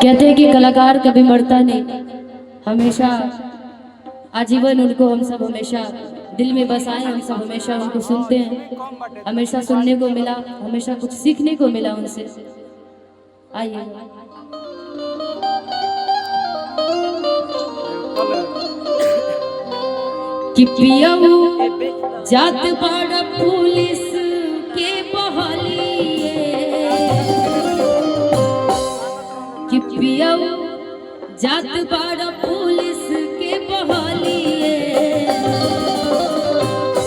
कहते हैं कि कलाकार कभी मरता नहीं, हमेशा आजीवन उनको हम सब हमेशा दिल में बसाए, हम सब हमेशा उनको सुनते हैं, हमेशा सुनने को मिला, हमेशा कुछ सीखने को मिला उनसे। आइए कि पियाऊ जात बड़ा पुलिस के बहालिए, कि पियाऊ जात बड़ा पुलिस के बहालिए,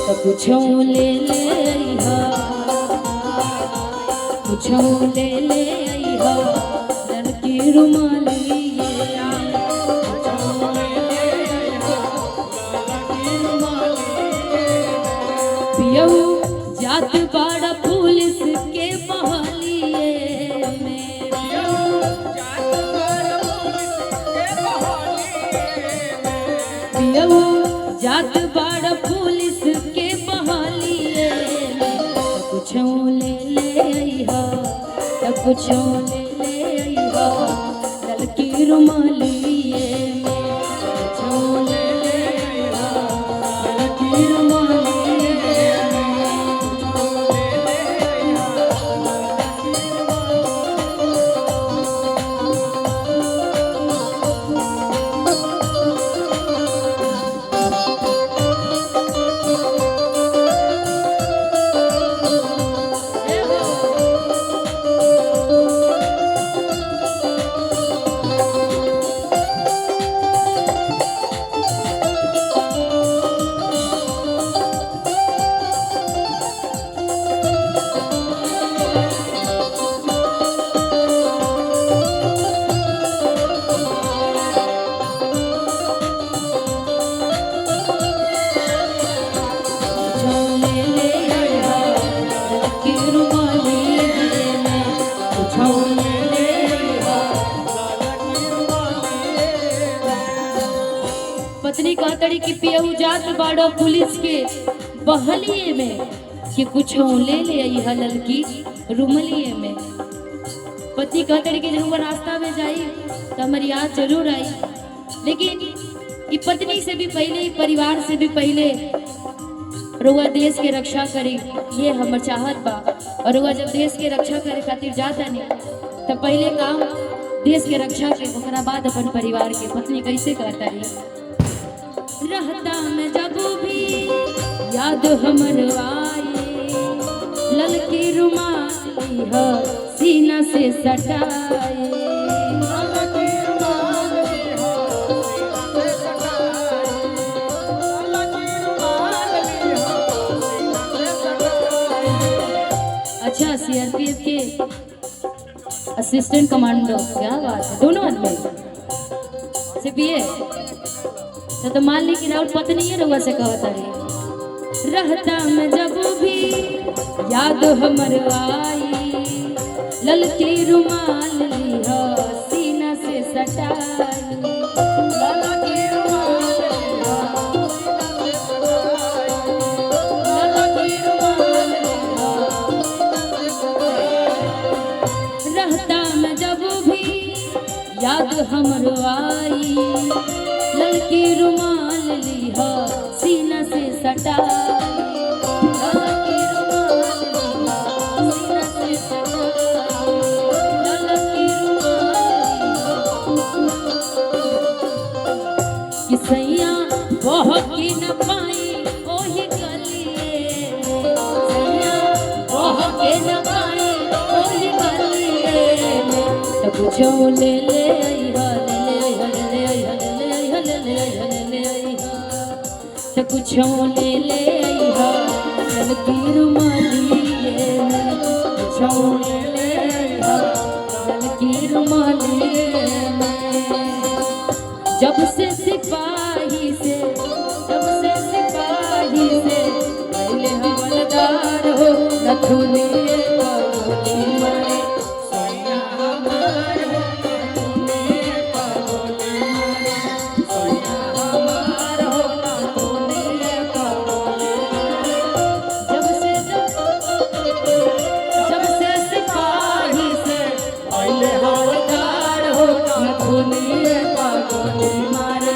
तो कुछो ले ले आइहा, कुछो ले ले आइहा लड़की रुमालिए, पियाऊ जात बड़ा पुलिस के बहालिए में, पियाऊ जात बड़ा पुलिस के बहालिए में, कुछो ले ले आइहा, कुछो ले ले आइहा लड़की रुमालिए में, कुछो ले ले आइहा लड़की रुमालिए। पत्नी कहतड़ी कि पियऊ जात बाड़ो पुलिस के बहलिए में, कि कुछ ले ले आइहा लड़की रुमलिए में। पति कहतड़ी कि जब रास्ता में जाई तो हमारी याद जरूर आई, लेकिन ये पत्नी से भी पहले, परिवार से भी पहले रुआ देश के रक्षा करे, ये हमर चाहत बा। और रुआ जब देश के रक्षा करे खातिर जाता नहीं तो पहले काम देश के रक्षा के, ओकरा बाद अपन परिवार के। पत्नी कैसे कहता है, रहता में जब भी याद हमर आए, ललकी रुमाली हो सीना से सटाए, अच्छा सीआरपीएफ के असिस्टेंट कमांडो, क्या बात है, दोनों आदमी सीपीए। तो मान ली कि राहुल पत्नी है, रउआ से कहता रही, रहता में जब भी याद हमर आई, ललकी रुमाल ली हो सीना से सटाई, ललकी रुमाल ली हो ललकी रुमाल ली हो, रहता में जब भी याद हमर आई, लड़की रुमाल ली हो सीना से सटाई, लड़की रुमाल ली हो सीना से सटाई, लड़की रुमाल कि सैया बहुत की न पाई ओही गलिए, सैया बहुत के न पाई ओही गलिए में, तो कुछो ले ले आइहा, तो कुछो ले ले आइहा ललकी रुमालिए में, कुछो ले ले आइहा ललकी रुमालिए में। जब से सिपाही से, जब से सिपाही से पहले हवलदार हो नथुनी पगोली मारे, सैया हमार हो नथुनी पगोली मारे, सैया हमार हो नथुनी पगोली मारे। जब से सिपाही से पहले हवलदार हो चोलिए पगोली मारे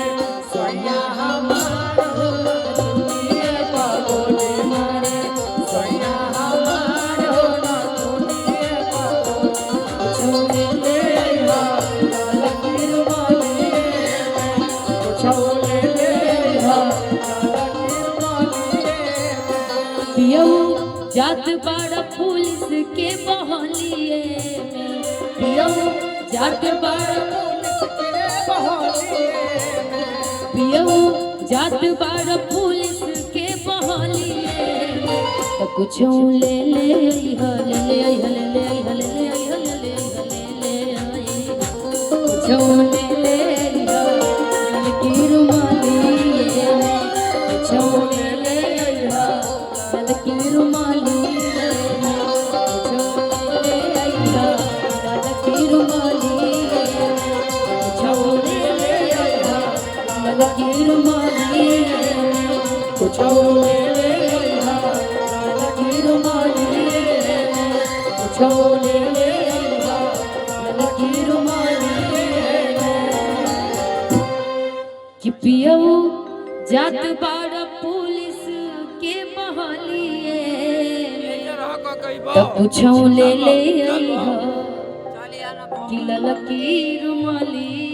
सैया हमार हो चोलिए पगोली मारे सैया हमार हो ना चोलिए पगोली चोले ले हा लकीर वाली चोले ले हा लकीर वाली पियऊ जात बड़ा पुलिस के बहलिए में पियऊ जात बड़ा पुलिस के बहलिए में पियऊ जात बड़ा पुलिस के बहलिए तो कुछ ले ले हल ले हल ले हल ले हल ले कुछ ले ले हल की रुमालिए में कुछ ले ले हल की रुमालिए में कुछ ले ले हल की रुमालिए कुछ ले ले हल की रुमालिए कुछ ले ले हल की रुमालिए कुछ ले ले हल की रुमालिए कि पियऊ जात बाड़ा पुलिस के बहलिए तो कुछ ले ले कि ललकी रुमाली